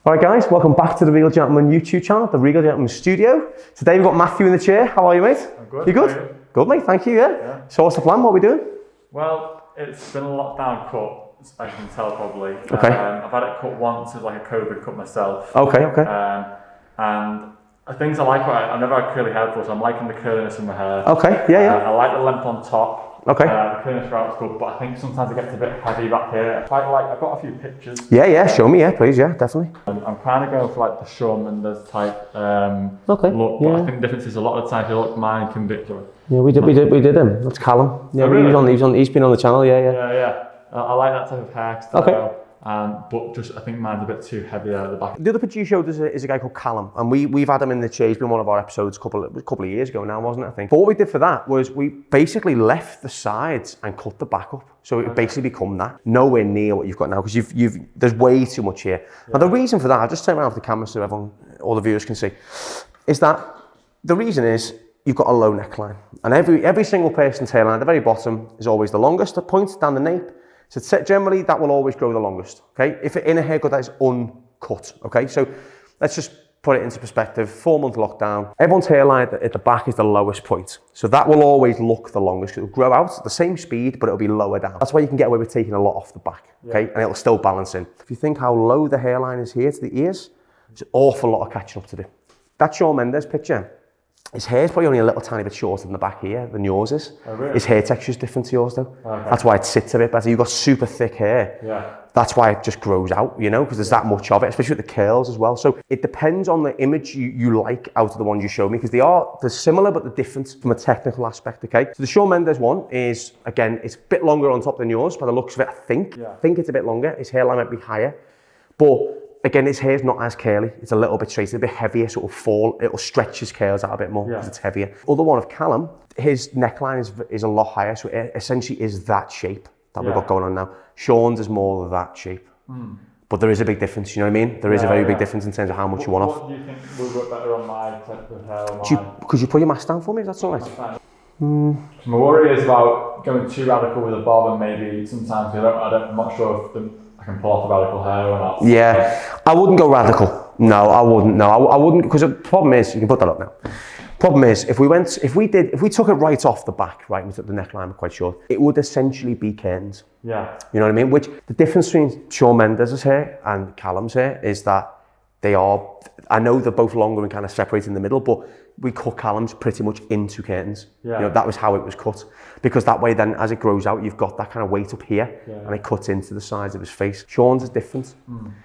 Alright guys, welcome back to the Regal Gentleman YouTube channel, the Regal Gentleman Studio. Today we've got Matthew in the chair. How are you, mate? I'm good. You good? Good, mate, thank you, yeah. So what's the plan? What are we doing? Well, it's been a lockdown cut, as I can tell probably. Okay. I've had it cut once as like a COVID cut myself. Okay. And things I like about it, I've never had curly hair before, so I'm liking the curliness in my hair. Okay, yeah. I like the length on top. Okay. The curliness throughout is good, but I think sometimes it gets a bit heavy back here. I've got a few pictures. Yeah, show me, yeah, please, yeah, definitely. I'm kind of going for like the Shawn Mendes type look, yeah. but I think the difference is a lot of the time if you look mine can be... Yeah, we did him. That's Callum. Yeah, really? he's been on the channel, yeah. Yeah. I like that type of hairstyle. Okay. But just I think mine's a bit too heavy there at the back. The other picture you showed is a guy called Callum, and we've had him in the chair. He's been one of our episodes a couple of years ago now, wasn't it, I think? But what we did for that was we basically left the sides and cut the back up. So it basically become that. Nowhere near what you've got now, because there's way too much here. Yeah. Now the reason for that, I'll just turn around the camera so everyone, all the viewers can see, is that the reason is you've got a low neckline. And every single person's hairline at the very bottom is always the longest. The point down the nape. So generally, that will always grow the longest, okay? If in a haircut that is uncut, okay? So let's just put it into perspective. 4-month lockdown. Everyone's hairline at the back is the lowest point. So that will always look the longest. It'll grow out at the same speed, but it'll be lower down. That's why you can get away with taking a lot off the back, okay? And it'll still balance in. If you think how low the hairline is here to the ears, there's an awful lot of catching up to do. That Shawn Mendes picture, his hair's probably only a little tiny bit shorter than the back here than yours is. Oh, really? His hair texture is different to yours though. Okay. That's why it sits a bit better. You've got super thick hair. Yeah. That's why it just grows out, you know, because there's that much of it, especially with the curls as well. So it depends on the image you like out of the ones you show me, because they're similar, but they're different from a technical aspect, okay? So the Shawn Mendes one is, again, it's a bit longer on top than yours, by the looks of it, I think. Yeah. I think it's a bit longer. His hairline might be higher, but again, his hair's not as curly. It's a little bit straight, it's a bit heavier, so it'll stretch his curls out a bit more because it's heavier. Other one of Callum, his neckline is a lot higher, so it essentially is that shape that we've got going on now. Sean's is more of that shape. But there is a big difference, you know what I mean? There is a very big difference in terms of how much you want off. What do you think would work better on my type of hair? Could you put your mask down for me? Is that all right? My worry is about going too radical with a bob, and maybe sometimes I'm not sure if I can pull off the radical hair or not. Yeah, I wouldn't go radical. No, I wouldn't. No, I wouldn't, because the problem is, you can put that up now. Problem is, if we took it right off the back, right, we took the neckline quite short, it would essentially be curtains. Yeah. You know what I mean? Which the difference between Shawn Mendes' hair and Callum's hair is that I know they're both longer and kind of separated in the middle, but we cut Callum's pretty much into curtains. Yeah. You know, that was how it was cut. Because that way then, as it grows out, you've got that kind of weight up here, and it cuts into the sides of his face. Shawn's is different.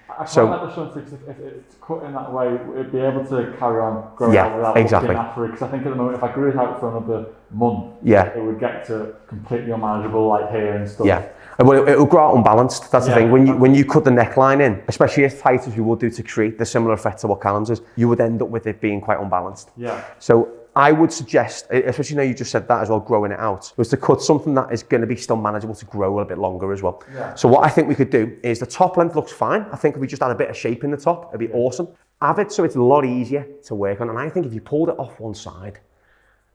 I quite like the Shawn's, because if it's cut in that way, it'd be able to carry on growing out without looking after it. Because I think at the moment, if I grew it out for another month, it would get to completely unmanageable, like hair and stuff. Yeah. Well, it'll grow out unbalanced. That's the thing. When you cut the neckline in, especially as tight as we would do to create the similar effect to what Callum's is, you would end up with it being quite unbalanced. Yeah. So I would suggest, especially now you just said that as well, growing it out, was to cut something that is going to be still manageable to grow a little bit longer as well. Yeah. So what I think we could do is the top length looks fine. I think if we just add a bit of shape in the top, it'd be awesome. Have it so it's a lot easier to work on. And I think if you pulled it off one side,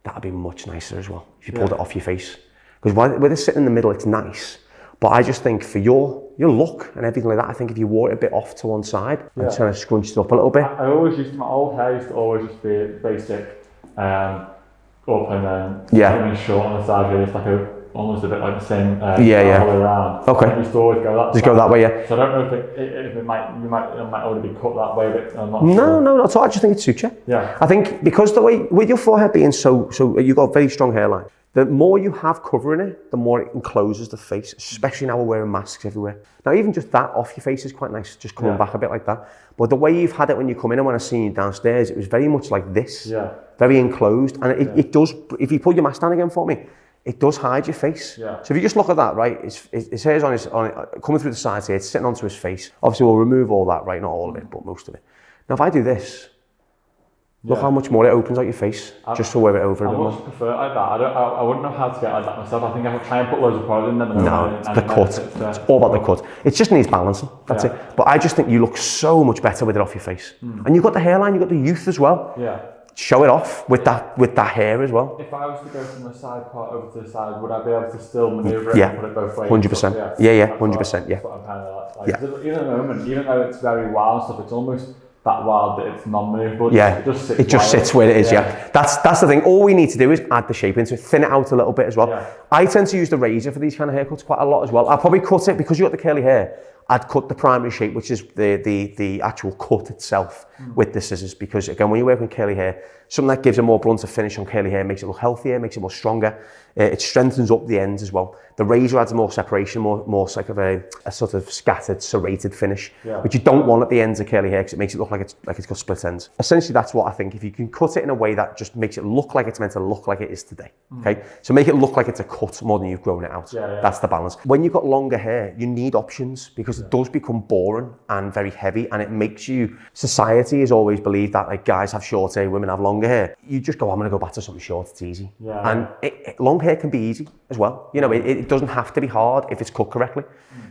that'd be much nicer as well. If you pulled it off your face. Because with it sitting in the middle, it's nice. But I just think for your look and everything like that, I think if you wore it a bit off to one side and kind of scrunched it up a little bit. I always used my old hair used to always just be basic, up and then short on the side, really, just like almost a bit like the same all the way around. Okay. I used to always go that. Just go that way, yeah. So I don't know if it might already be cut that way, but I'm not sure. No, not at all. I just think it suits you. Yeah. I think because the way with your forehead being so you've got a very strong hairline. The more you have covering it, the more it encloses the face, especially now we're wearing masks everywhere. Now, even just that off your face is quite nice, just coming back a bit like that. But the way you've had it when you come in and when I seen you downstairs, it was very much like this, very enclosed. And it does, if you pull your mask down again for me, it does hide your face. Yeah. So if you just look at that, right, his hair's coming through the sides here, it's sitting onto his face. Obviously, we'll remove all that, right, not all of it, but most of it. Now, if I do this, look how much more it opens out your face, just to wear it over a bit more. I much prefer it like that. I wouldn't know how to get like that myself. I think I would try and put loads of product in there. No, it's the cut. It's all about the cut. It just needs balancing, that's it. But I just think you look so much better with it off your face. And you've got the hairline, you've got the youth as well. Yeah. show it off with that hair as well. If I was to go from the side part over to the side, would I be able to still maneuver it and put it both ways? 100%. Yeah, 100%. That's what I'm kind of like. Even at the moment, even though it's very wild and stuff, it's almost that wild that it's non-movable. Yeah, it just sits where it is. Yeah. That's the thing. All we need to do is add the shape into it, thin it out a little bit as well. Yeah. I tend to use the razor for these kind of haircuts quite a lot as well. I'll probably cut it because you got the curly hair. I'd cut the primary shape, which is the actual cut itself with the scissors, because again, when you work with curly hair, something that gives a more blunter finish on curly hair makes it look healthier, makes it more stronger. It strengthens up the ends as well. The razor adds more separation, more like a sort of scattered, serrated finish, which you don't want at the ends of curly hair because it makes it look like it's got split ends. Essentially, that's what I think. If you can cut it in a way that just makes it look like it's meant to look like it is today, okay? So make it look like it's a cut more than you've grown it out. That's the balance. When you've got longer hair, you need options because it does become boring and very heavy, and it makes you, society has always believed that like guys have short hair, women have longer hair. You just go, I'm gonna go back to something short, it's easy. And long hair can be easy as well. You know, it doesn't have to be hard if it's cut correctly.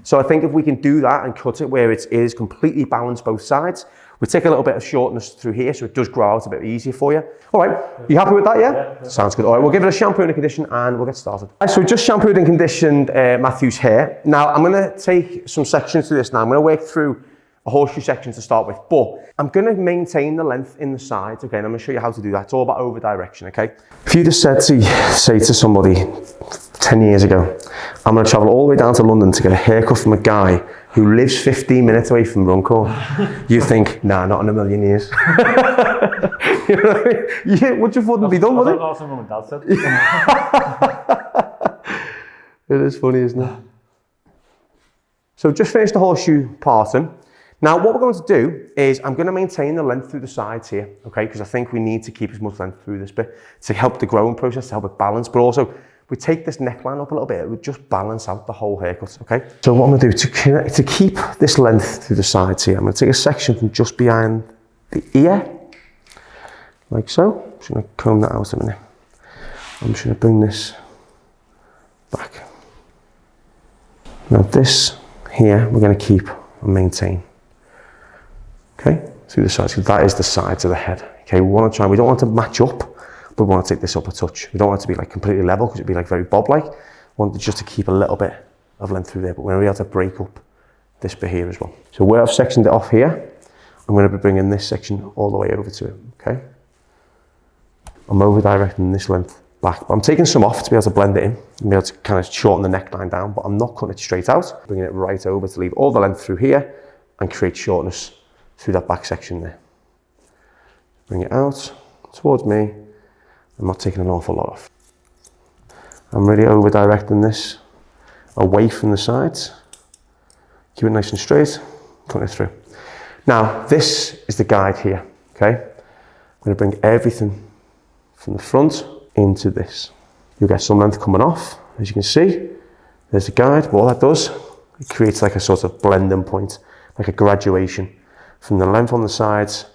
So I think if we can do that and cut it where it is completely balanced both sides, we take a little bit of shortness through here so it does grow out a bit easier for you. All right, you happy with that, yeah? Sounds good. All right, we'll give it a shampoo and a condition and we'll get started. All right, so we just shampooed and conditioned Matthew's hair. Now I'm gonna take some sections through this now. I'm gonna work through a horseshoe section to start with, but I'm gonna maintain the length in the sides, okay? And I'm gonna show you how to do that. It's all about over direction, okay? If you just say to somebody 10 years ago, I'm gonna travel all the way down to London to get a haircut from a guy who lives 15 minutes away from Runcorn, you think, nah, not in a million years. You know what I mean? Yeah, what you thought would be done with it? That's what Mum and Dad said. It is funny, isn't it? So just finished the horseshoe parting. Now what we're going to do is I'm going to maintain the length through the sides here, okay? Because I think we need to keep as much length through this bit to help the growing process, to help it balance, but also we take this neckline up a little bit, it would just balance out the whole haircut, okay? So what I'm going to do to keep this length through the sides here, I'm going to take a section from just behind the ear, like so. I'm just going to comb that out a minute. I'm just going to bring this back. Now this here, we're going to keep and maintain. Okay, through the sides, because that is the sides of the head. Okay, we want to try, we don't want to match up, but we want to take this up a touch. We don't want it to be like completely level because it'd be like very bob-like. We want it just to keep a little bit of length through there, but we're going to be able to break up this bit here as well. So where I've sectioned it off here, I'm going to be bringing this section all the way over to it, okay? I'm over directing this length back, but I'm taking some off to be able to blend it in and be able to kind of shorten the neckline down, but I'm not cutting it straight out, bringing it right over to leave all the length through here and create shortness through that back section there. Bring it out towards me. I'm not taking an awful lot off. I'm really over directing this away from the sides. Keep it nice and straight, cut it through. Now, this is the guide here, okay? I'm gonna bring everything from the front into this. You'll get some length coming off, as you can see. There's the guide, but what that does, it creates like a sort of blending point, like a graduation from the length on the sides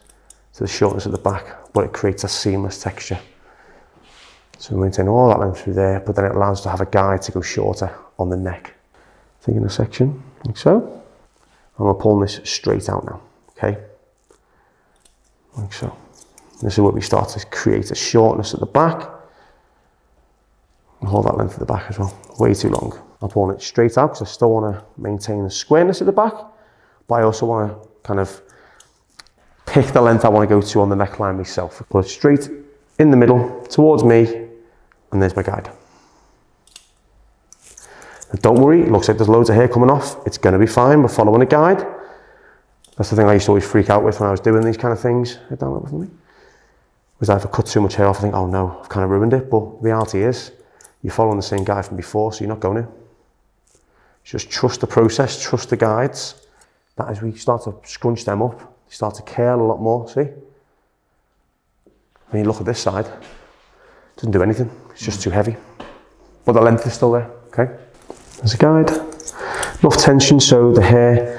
to the shortness at the back, but it creates a seamless texture. So we maintain all that length through there, but then it allows us to have a guide to go shorter on the neck. Taking a section like so, and we're pulling this straight out now, okay? Like so. This is where we start to create a shortness at the back. And hold that length at the back as well, way too long. I'm pulling it straight out because I still want to maintain the squareness at the back, but I also want to kind of pick the length I want to go to on the neckline myself. Pull it straight in the middle towards me, and there's my guide. Now don't worry, it looks like there's loads of hair coming off. It's going to be fine, we're following a guide. That's the thing I used to always freak out with when I was doing these kind of things. Head down a little for me. Was that if I cut too much hair off, I think, oh no, I've kind of ruined it. But the reality is, you're following the same guide from before, so you're not going to. Just trust the process, trust the guides. That as we start to scrunch them up, you start to curl a lot more, see? When you look at this side, it doesn't do anything, it's just too heavy. But the length is still there, okay? There's a guide. Enough tension so the hair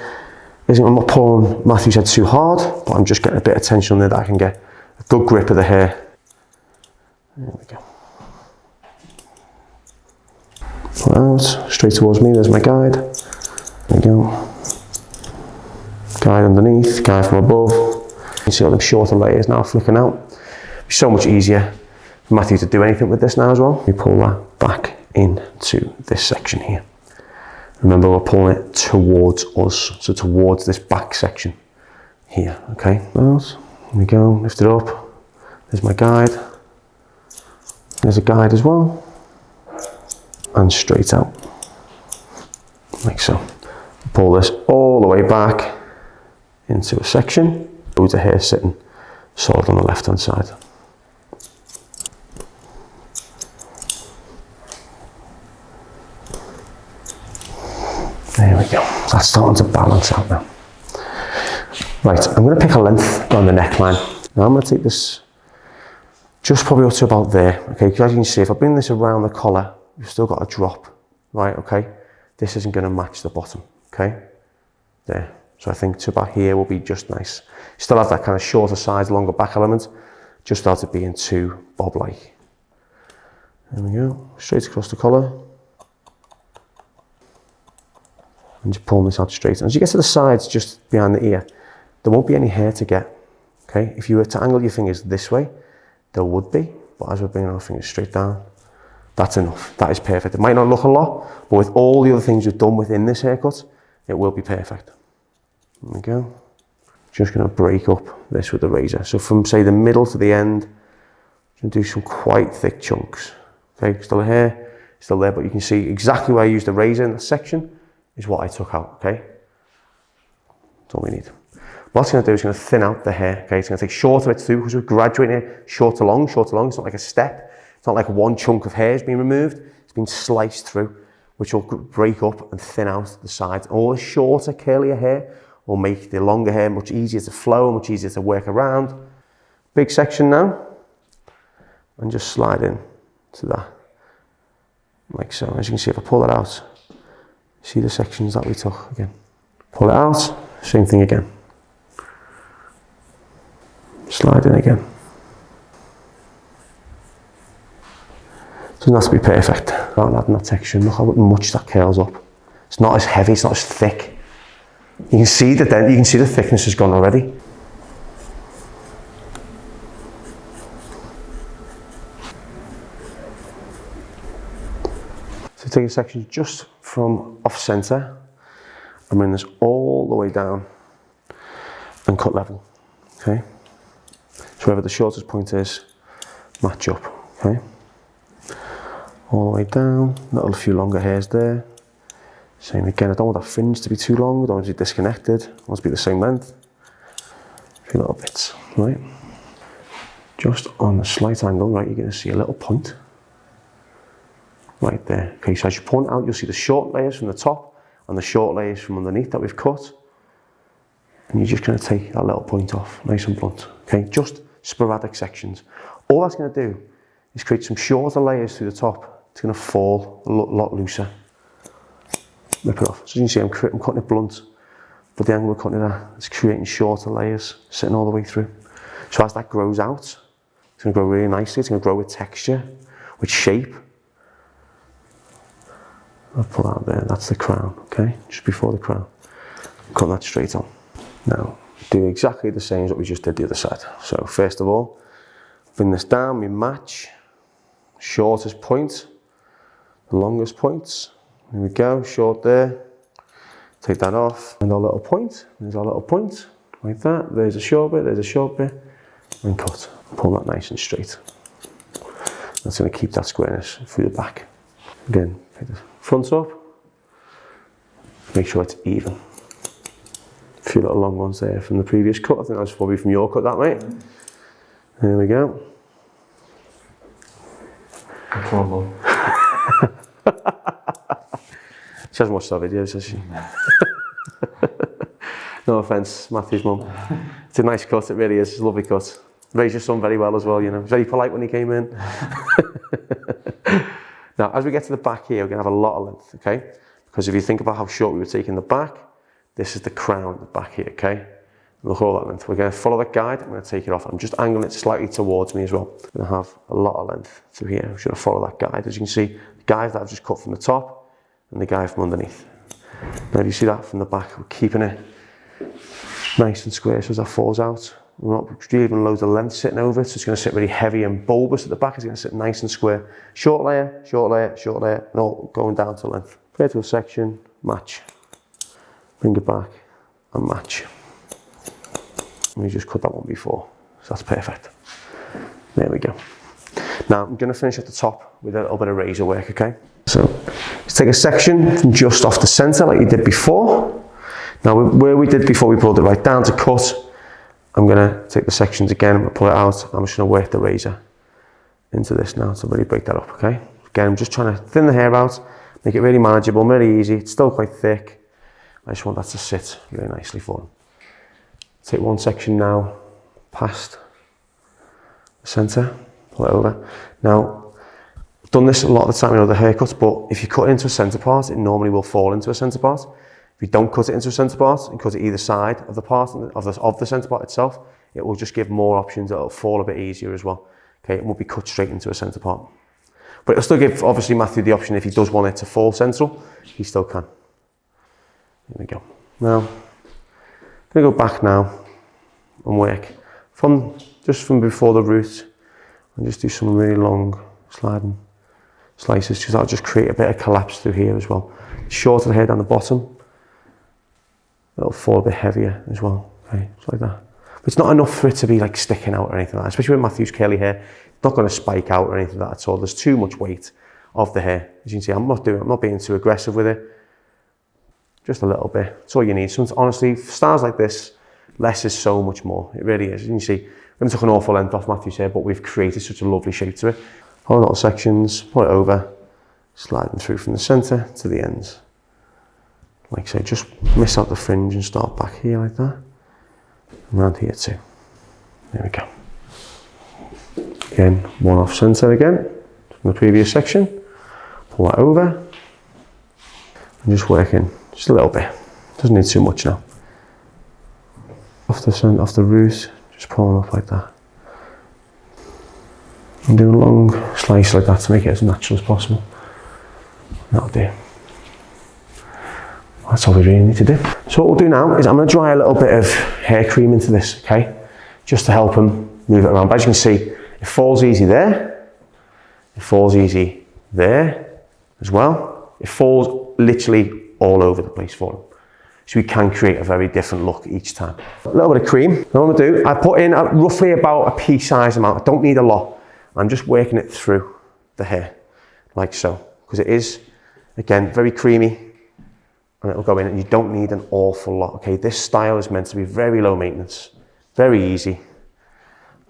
isn't, I'm not pulling Matthew's head too hard, but I'm just getting a bit of tension on there that I can get a good grip of the hair. There we go. Pull out, straight towards me, there's my guide. There we go. Guide underneath, guide from above. You see all them shorter layers now flicking out. So much easier for Matthew to do anything with this now as well. We pull that back into this section here. Remember, we're pulling it towards us, so towards this back section here, okay? Here we go, lift it up. There's my guide. There's a guide as well. And straight out, like so. Pull this all the way back into a section. Loads of hair sitting solid on the left hand side. There we go. That's starting to balance out now. Right, I'm going to pick a length on the neckline. Now I'm going to take this just probably up to about there. Okay, because as you can see, if I bring this around the collar, you've still got a drop, right? Okay, this isn't going to match the bottom. Okay, there. So I think to about here will be just nice. Still have that kind of shorter sides, longer back element, just without it being too bob-like. There we go, straight across the collar. And just pulling this out straight. And as you get to the sides, just behind the ear, there won't be any hair to get. Okay, if you were to angle your fingers this way, there would be, but as we're bringing our fingers straight down, that's enough. That is perfect. It might not look a lot, but with all the other things we've done within this haircut, it will be perfect. There we go. Just going to break up this with the razor. So from, say, the middle to the end, I'm going to do some quite thick chunks. Okay, still hair, still there, but you can see exactly where I used the razor in the section is what I took out, okay? That's all we need. What it's going to do is going to thin out the hair, okay? It's going to take shorter bits through because we're graduating it short to long, short to long. It's not like a step. It's not like one chunk of hair is being removed. It's been sliced through, which will break up and thin out the sides. All the shorter, curlier hair will make the longer hair much easier to flow, much easier to work around. Big section now. And just slide in to that, like so. As you can see, if I pull that out, see the sections that we took again. Pull it out, same thing again. Slide in again. Doesn't have to be perfect. Without adding that texture, look how much that curls up. It's not as heavy, it's not as thick. You can see that then, you can see the thickness has gone already. So take a section just from off center and bring this all the way down and cut level, okay? So wherever the shortest point is, match up, okay? All the way down, little few longer hairs there. Same again, I don't want that fringe to be too long, I don't want it to be disconnected, I want it to be the same length. A few little bits, right? Just on a slight angle, right, you're going to see a little point. Right there. Okay, so as you point out, you'll see the short layers from the top and the short layers from underneath that we've cut. And you're just going to take that little point off, nice and blunt. Okay, just sporadic sections. All that's going to do is create some shorter layers through the top. It's going to fall a lot looser. Rip it off. So you can see I'm cutting it blunt, but the angle we're cutting it at is creating shorter layers, sitting all the way through. So as that grows out, it's going to grow really nicely. It's going to grow with texture, with shape. I'll pull that there, that's the crown, okay? Just before the crown. Cut that straight on. Now, do exactly the same as what we just did the other side. So first of all, bring this down, we match. Shortest point, the longest points. There we go, short there. Take that off, and our little point. There's our little point, like that. There's a short bit, and cut. Pull that nice and straight. That's going to keep that squareness through the back. Again, take the front up. Make sure it's even. A few little long ones there from the previous cut. I think that was probably from your cut, that mate. There we go. She hasn't watched our videos, has she? No offence, Matthew's mum. It's a nice cut, it really is. It's a lovely cut. Raised your son very well as well, you know. Very polite when he came in. Now, as we get to the back here, we're going to have a lot of length, okay? Because if you think about how short we were taking the back, this is the crown at the back here, okay? Look at all that length. We're going to follow that guide. I'm going to take it off. I'm just angling it slightly towards me as well. I'm going to have a lot of length through here. I'm just going to follow that guide. As you can see, the guide that I've just cut from the top and the guide from underneath. Now, if you see that from the back, we're keeping it nice and square so as that falls out. We're not leaving loads of length sitting over it, so it's going to sit really heavy and bulbous at the back. It's going to sit nice and square. Short layer, short layer, short layer, and all going down to length. Vertical section, match. Bring it back and match. We just cut that one before, so that's perfect. There we go. Now I'm going to finish at the top with a little bit of razor work, okay? So let's take a section from just off the center like you did before. Now where we did before, we pulled it right down to cut. I'm going to take the sections again, I'm going to pull it out. I'm just going to work the razor into this now to really break that up, okay? Again, I'm just trying to thin the hair out, make it really manageable, really easy. It's still quite thick. I just want that to sit really nicely for them. Take one section now, past the center, pull it over. Now, I've done this a lot of the time in other haircuts, but if you cut into a center part, it normally will fall into a center part. If you don't cut it into a center part and cut it either side of the part of the center part itself, it will just give more options. It'll fall a bit easier as well. Okay, it won't be cut straight into a center part. But it'll still give, obviously, Matthew the option if he does want it to fall central, he still can. There we go. Now, I'm going to go back now and work just from before the root and just do some really long sliding slices, because that'll just create a bit of collapse through here as well. Shorter the hair down the bottom, it'll fall a bit heavier as well. Okay, just like that. But it's not enough for it to be like sticking out or anything like that, especially with Matthew's curly hair. It's not going to spike out or anything like that at all. There's too much weight of the hair. As you can see, I'm not being too aggressive with it. Just a little bit. That's all you need. So honestly, for styles like this, less is so much more. It really is. You can see, we haven't took an awful length off Matthew's hair, but we've created such a lovely shape to it. Whole lot of sections, pull it over, slide them through from the center to the ends. Like so, just miss out the fringe and start back here like that. And around here too. There we go. Again, one off center again, from the previous section. Pull that over. And just working, just a little bit. Doesn't need too much now. Off the root, just pulling up like that. And do a long slice like that to make it as natural as possible. That'll do. That's all we really need to do. So what we'll do now is I'm going to dry a little bit of hair cream into this, okay? Just to help him move it around. But as you can see, it falls easy there. It falls easy there as well. It falls literally all over the place for him. So we can create a very different look each time. A little bit of cream. Now what I'm going to do, I put in roughly about a pea size amount. I don't need a lot. I'm just working it through the hair, like so. Because it is, again, very creamy. And it'll go in, and you don't need an awful lot. Okay, this style is meant to be very low maintenance, very easy.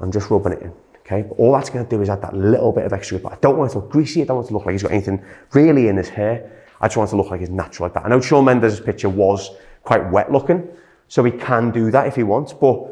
I'm just rubbing it in, okay? But all that's going to do is add that little bit of extra grip. I don't want it to look greasy. I don't want it to look like he's got anything really in his hair. I just want it to look like it's natural like that. I know Shawn Mendes' picture was quite wet looking, so he can do that if he wants. But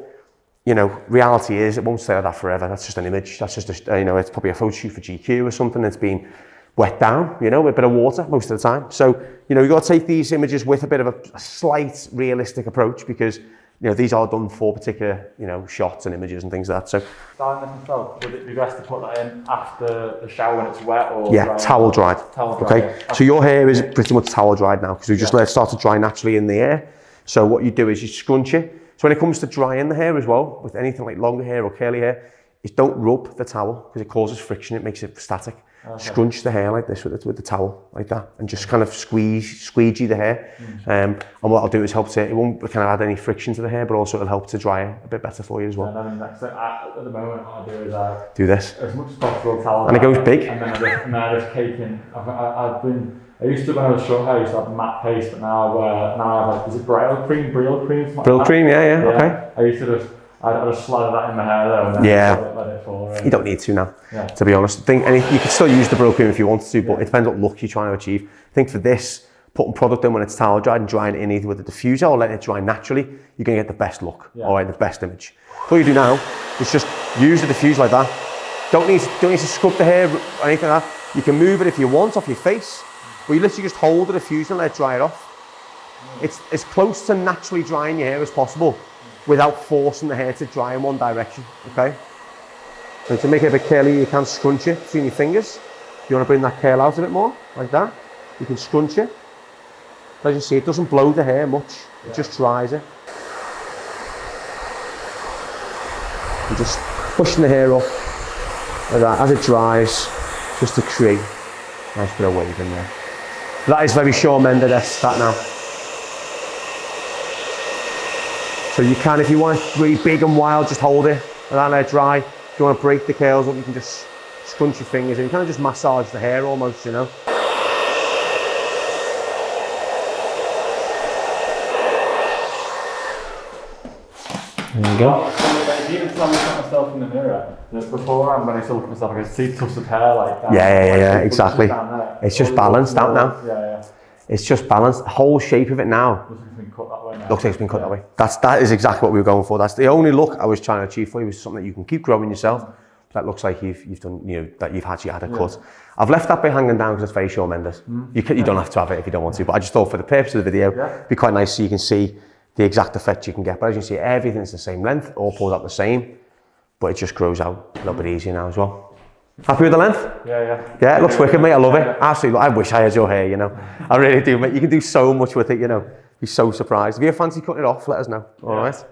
you know, reality is it won't stay like that forever. That's just an image. That's just you know, it's probably a photo shoot for GQ or something. It's been wet down, you know, with a bit of water most of the time. So, you know, you've got to take these images with a bit of a slight realistic approach, because, you know, these are done for particular, you know, shots and images and things like that. So, styling this himself, would it be best to put that in after the shower when it's wet, or yeah, towel dried. Towel dried. Okay, yeah. So your hair is pretty much towel dried now, because we just let it start to dry naturally in the air. So what you do is you scrunch it. So when it comes to drying the hair as well, with anything like longer hair or curly hair, is don't rub the towel, because it causes friction. It makes it static. Okay. Scrunch the hair like this with the towel, like that, and just kind of squeegee the hair. And what I'll do is help to, it won't kind of add any friction to the hair, but also it'll help to dry it a bit better for you as well. And then so at the moment, what I do is do this as much as possible towel. And it goes big. And then I just cake in. I used to, when I was short hair, I used to have matte paste, but now I have, is it Brill cream? Brill cream, yeah, okay. I used to I just slather that in my hair though, and then let it fall. You don't need to now, to be honest. And you can still use the Brill cream if you wanted to, but it depends what look you're trying to achieve. I think for this, putting product in when it's towel dried and drying it in either with a diffuser or letting it dry naturally, you're going to get the best look, all right, the best image. All you do now is just use the diffuser like that. Don't need to scrub the hair or anything like that. You can move it if you want off your face, but you literally just hold the diffuser and let it dry it off. It's as close to naturally drying your hair as possible, without forcing the hair to dry in one direction, okay? And to make it a bit curly, you can scrunch it between your fingers. If you want to bring that curl out a bit more, like that, you can scrunch it. As you see, it doesn't blow the hair much, it just dries it. and just pushing the hair up like that as it dries, just to create a nice bit of wave in there. That is very Shawn Mendes, that now. So you can, if you want it really big and wild, just hold it and then let it dry. If you want to break the curls up, you can just scrunch your fingers and you kind of just massage the hair almost, you know. There you go. Even when I look at myself in the mirror, before when I used to look at myself, I could see tufts of hair like that. Yeah, exactly. It's just balanced out now. Yeah. It's just balanced. The whole shape of it now. Looks like it's been cut that way now. Looks like it's been cut that way. That is exactly what we were going for. That's the only look I was trying to achieve for you, was something that you can keep growing yourself. That looks like you've done, you know, that you've actually had a cut. I've left that bit hanging down because it's very Shawn Mendes. You don't have to have it if you don't want to, but I just thought for the purpose of the video, it'd be quite nice so you can see the exact effect you can get. But as you can see, everything's the same length, all pulls out the same, but it just grows out a little bit easier now as well. Happy with the length? Yeah, it looks wicked, mate. I love it. Absolutely. I wish I had your hair, you know. I really do, mate. You can do so much with it, you know. Be so surprised. If you fancy cutting it off, let us know. All right.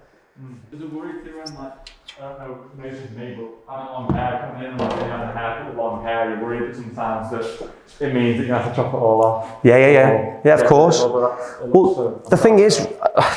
There's a worry too when, like, I don't know, maybe it's me, but I don't long hair coming in, and like, when you have a haircut with long hair, you're worried that sometimes that it means that you have to chop it all off. Yeah, of course. Well, the thing is,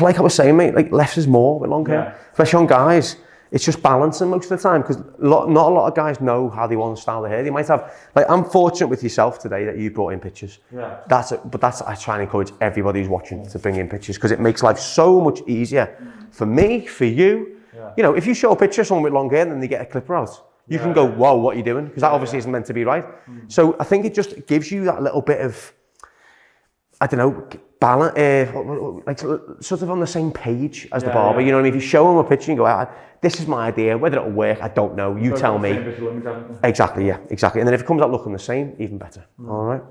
like I was saying, mate, like less is more with long hair. Especially on guys. It's just balancing most of the time, because not a lot of guys know how they want to style their hair. They might have, like, I'm fortunate with yourself today that you brought in pictures. But I try and encourage everybody who's watching to bring in pictures, because it makes life so much easier for me, for you. You know, if you show a picture of someone with long hair and then they get a clipper out, you can go, whoa, what are you doing? Because that obviously isn't meant to be right. So I think it just gives you that little bit of, I don't know, balance, like sort of on the same page as the barber. You know what I mean? If you show them a picture and you go, this is my idea, whether it'll work, I don't know, you tell me. Exactly. And then if it comes out looking the same, even better. All right.